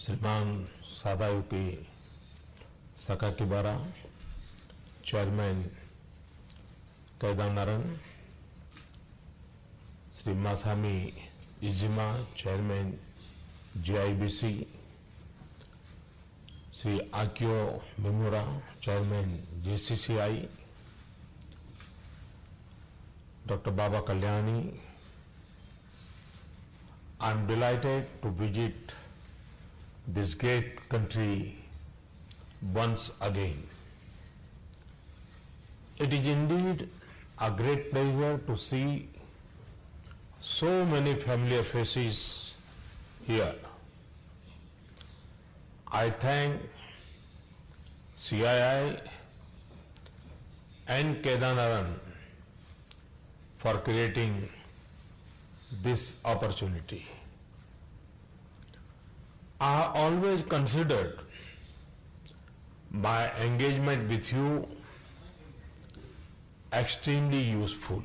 Shriman CII Keidanren, Chairman Keidanren, Sri Masami Izima, Chairman GIBC, Sri Akio Mimura, Chairman JCCI, Dr. Baba Kalyani. I am delighted to visit this great country once again. It is indeed a great pleasure to see so many familiar faces here. I thank CII and Keidanren for creating this opportunity. I have always considered my engagement with you extremely useful.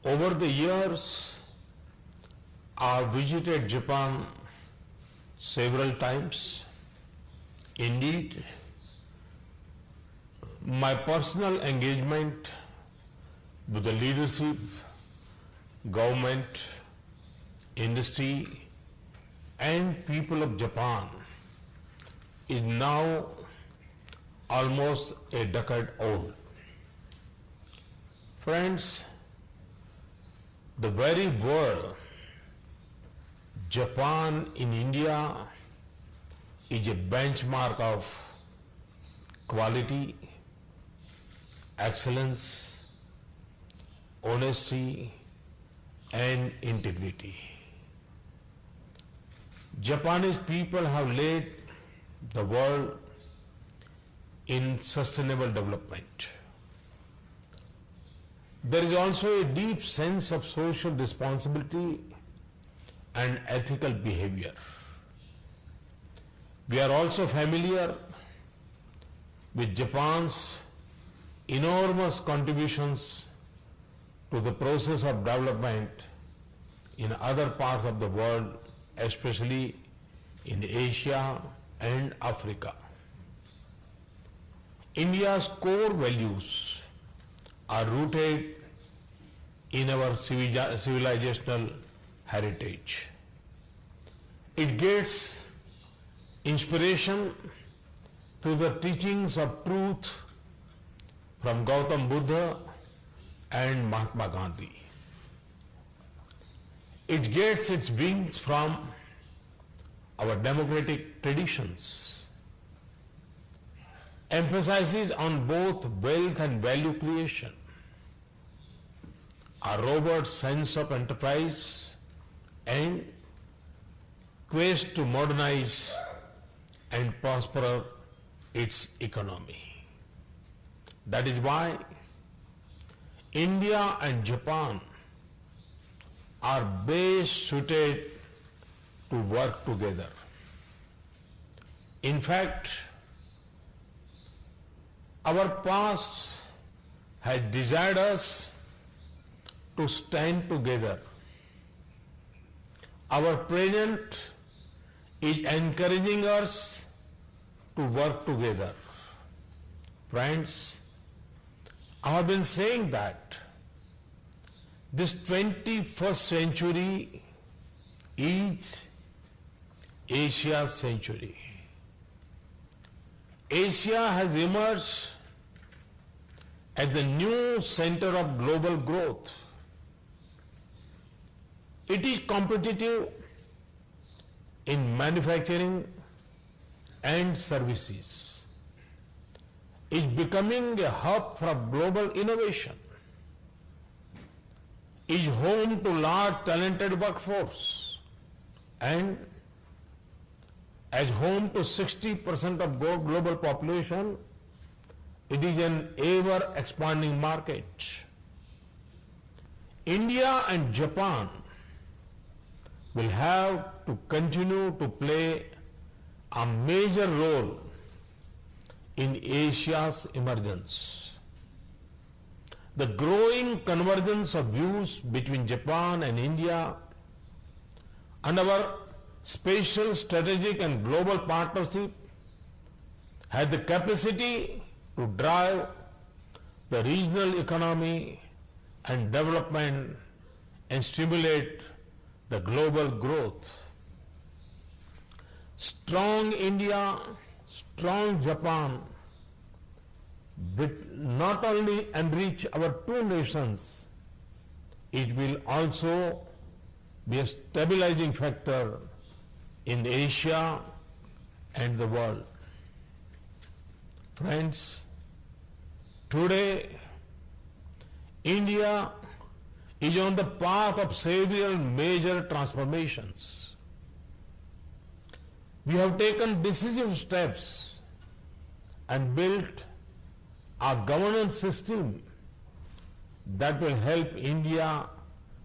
Over the years, I have visited Japan several times. Indeed, my personal engagement with the leadership, government, industry, and people of Japan is now almost a decade old. Friends, the very word Japan in India is a benchmark of quality, excellence, honesty, and integrity. Japanese people have led the world in sustainable development. There is also a deep sense of social responsibility and ethical behavior. We are also familiar with Japan's enormous contributions to the process of development in other parts of the world, especially in Asia and Africa. India's core values are rooted in our civilizational heritage. It gets inspiration through the teachings of truth from Gautam Buddha and Mahatma Gandhi. It gets its wings from our democratic traditions, emphasizes on both wealth and value creation, a robust sense of enterprise, and quest to modernize and prosper its economy. That is why India and Japan are best suited to work together. In fact, our past has desired us to stand together. Our present is encouraging us to work together. Friends, I have been saying that this 21st century is Asia's century. Asia has emerged as the new center of global growth. It is competitive in manufacturing and services. It is becoming a hub for global innovation. Is home to large talented workforce and as home to 60% of global population, it is an ever expanding market. India and Japan will have to continue to play a major role in Asia's emergence. The growing convergence of views between Japan and India and our spatial, strategic and global partnership has the capacity to drive the regional economy and development and stimulate the global growth. Strong India, strong Japan will not only enrich our two nations, it will also be a stabilizing factor in Asia and the world. Friends, today India is on the path of several major transformations. We have taken decisive steps and built a governance system that will help India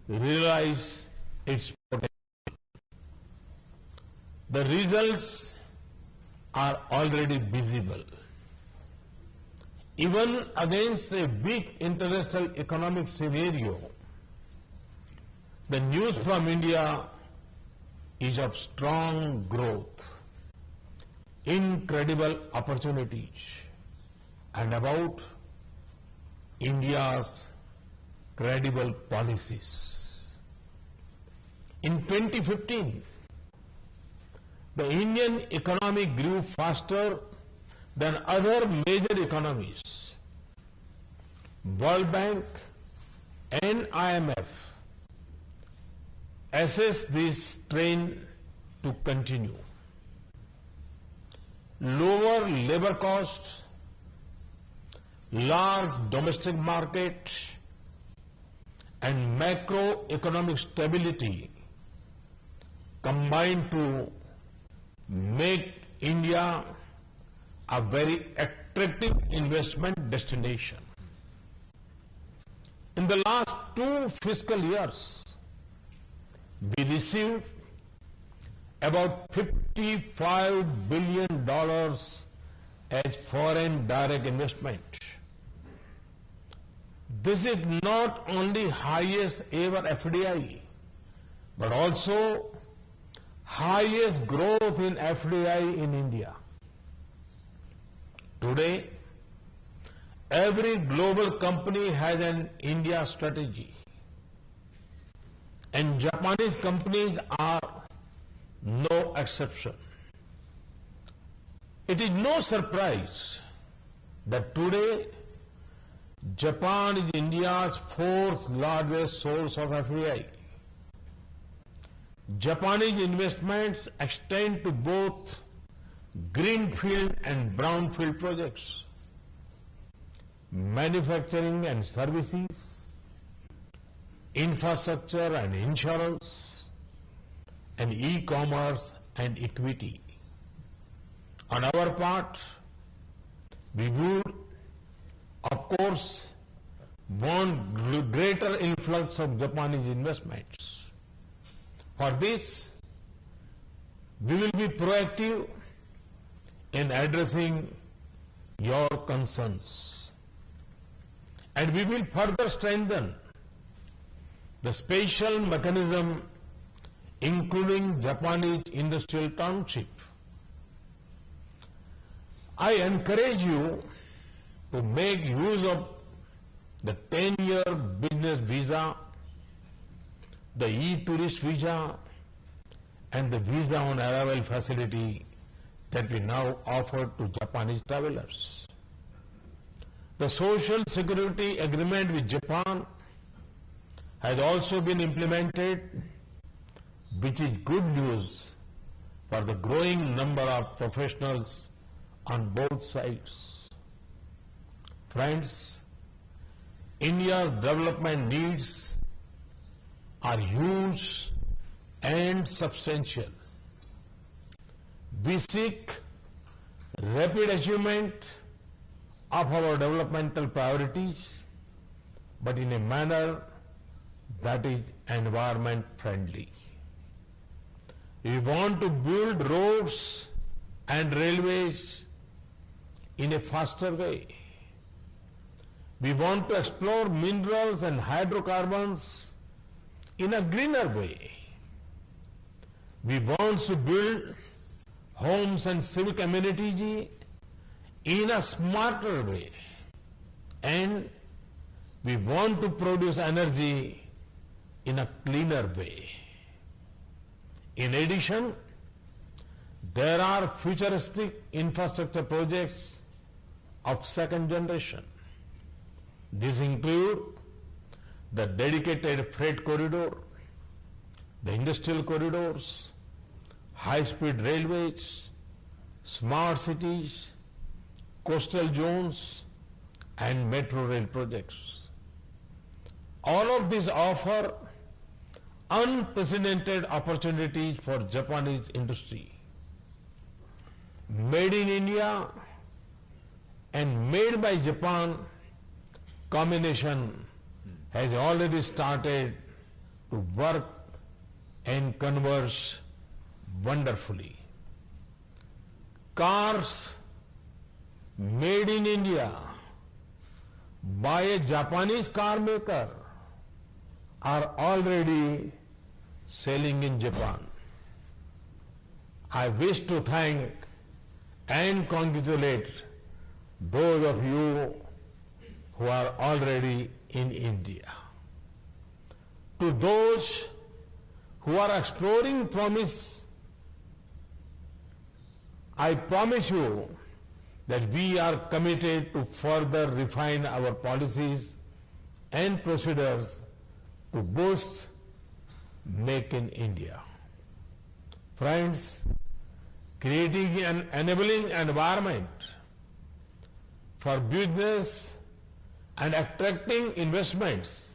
realize its potential. The results are already visible. Even against a weak international economic scenario, the news from India is of strong growth, incredible opportunities, and about India's credible policies. In 2015, the Indian economy grew faster than other major economies. World Bank and IMF assess this trend to continue. Lower labor costs, large domestic market, and macroeconomic stability combine to make India a very attractive investment destination. In the last 2 fiscal years, we received about $55 billion as foreign direct investment. This is not only highest ever FDI, but also highest growth in FDI in India. Today, every global company has an India strategy, and Japanese companies are no exception. It is no surprise that today Japan is India's 4th largest source of FDI. Japanese investments extend to both greenfield and brownfield projects, manufacturing and services, infrastructure and insurance, and e-commerce and equity. On our part, we would, of course, want greater influx of Japanese investments. For this, we will be proactive in addressing your concerns, and we will further strengthen the special mechanism, including Japanese Industrial Township. I encourage you to make use of the 10-year business visa, the e-tourist visa, and the visa on arrival facility that we now offer to Japanese travelers. The Social Security Agreement with Japan has also been implemented, which is good news for the growing number of professionals on both sides. Friends, India's development needs are huge and substantial. We seek rapid achievement of our developmental priorities, but in a manner that is environment friendly. We want to build roads and railways in a faster way. We want to explore minerals and hydrocarbons in a greener way. We want to build homes and civic amenities in a smarter way. And we want to produce energy in a cleaner way. In addition, there are futuristic infrastructure projects of second generation. These include the dedicated freight corridor, the industrial corridors, high-speed railways, smart cities, coastal zones, and metro rail projects. All of these offer unprecedented opportunities for Japanese industry. Made in India and made by Japan combination has already started to work and converge wonderfully. Cars made in India by a Japanese car maker are already selling in Japan. I wish to thank and congratulate those of you who are already in India. To those who are exploring promise, I promise you that we are committed to further refine our policies and procedures to boost Make in India. Friends, creating an enabling environment for business and attracting investments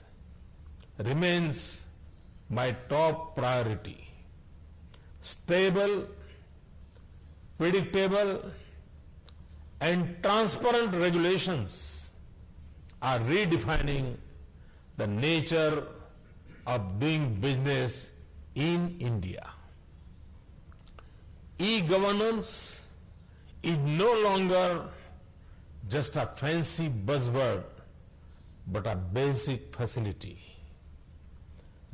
remains my top priority. Stable, predictable, and transparent regulations are redefining the nature of doing business in India. E-governance is no longer just a fancy buzzword, but a basic facility.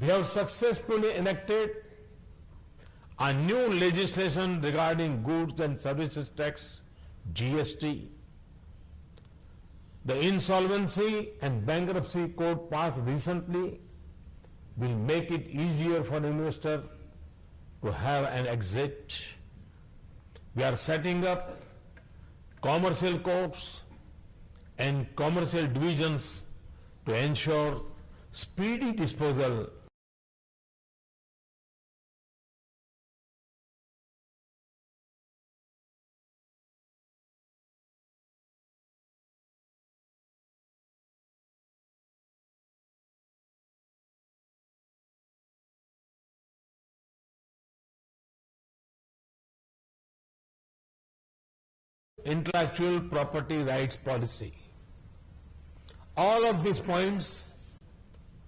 We have successfully enacted a new legislation regarding goods and services tax, GST. The insolvency and bankruptcy code passed recently will make it easier for an investor to have an exit. We are setting up commercial courts and commercial divisions to ensure speedy disposal intellectual property rights policy. All of these points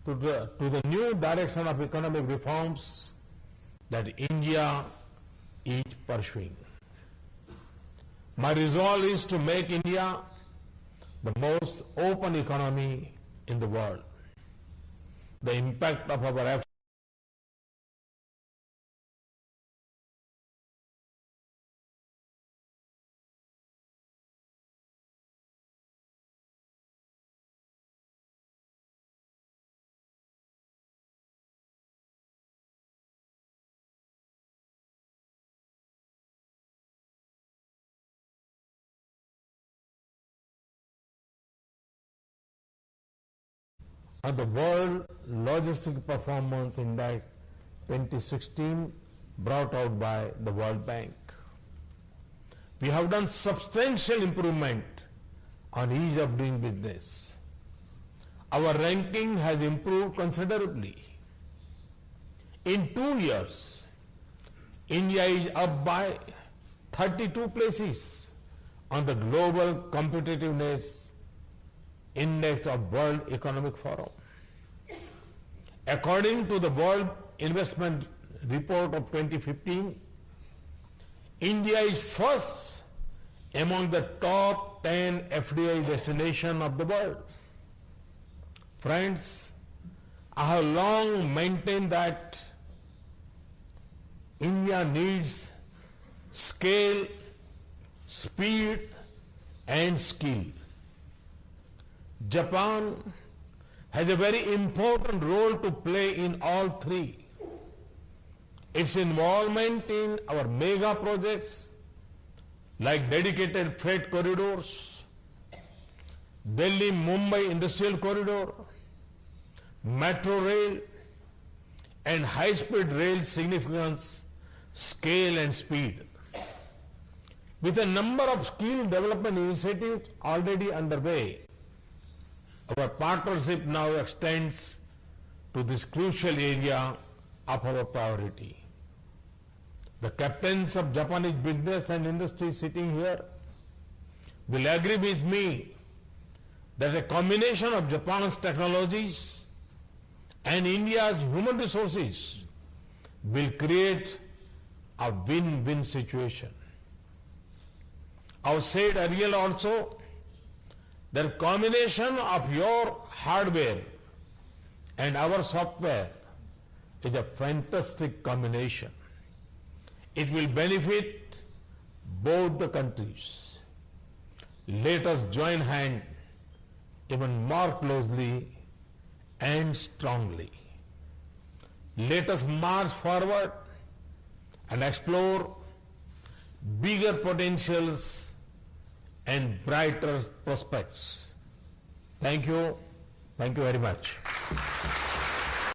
to the new direction of economic reforms that India is pursuing. My resolve is to make India the most open economy in the world. The impact of our efforts of the World Logistic Performance Index 2016 brought out by the World Bank. We have done substantial improvement on ease of doing business. Our ranking has improved considerably. In 2 years, India is up by 32 places on the Global Competitiveness Index of World Economic Forum. According to the World Investment Report of 2015, India is first among the top 10 FDI destinations of the world. Friends, I have long maintained that India needs scale, speed, and skill. Japan has a very important role to play in all three. Its involvement in our mega projects like dedicated freight corridors, Delhi-Mumbai Industrial Corridor, metro rail, and high-speed rail significance, scale and speed. With a number of skill development initiatives already underway, our partnership now extends to this crucial area of our priority. The captains of Japanese business and industry sitting here will agree with me that a combination of Japan's technologies and India's human resources will create a win-win situation. I said earlier also that combination of your hardware and our software is a fantastic combination. It will benefit both the countries. Let us join hands even more closely and strongly. Let us march forward and explore bigger potentials and brighter prospects. Thank you. Thank you very much.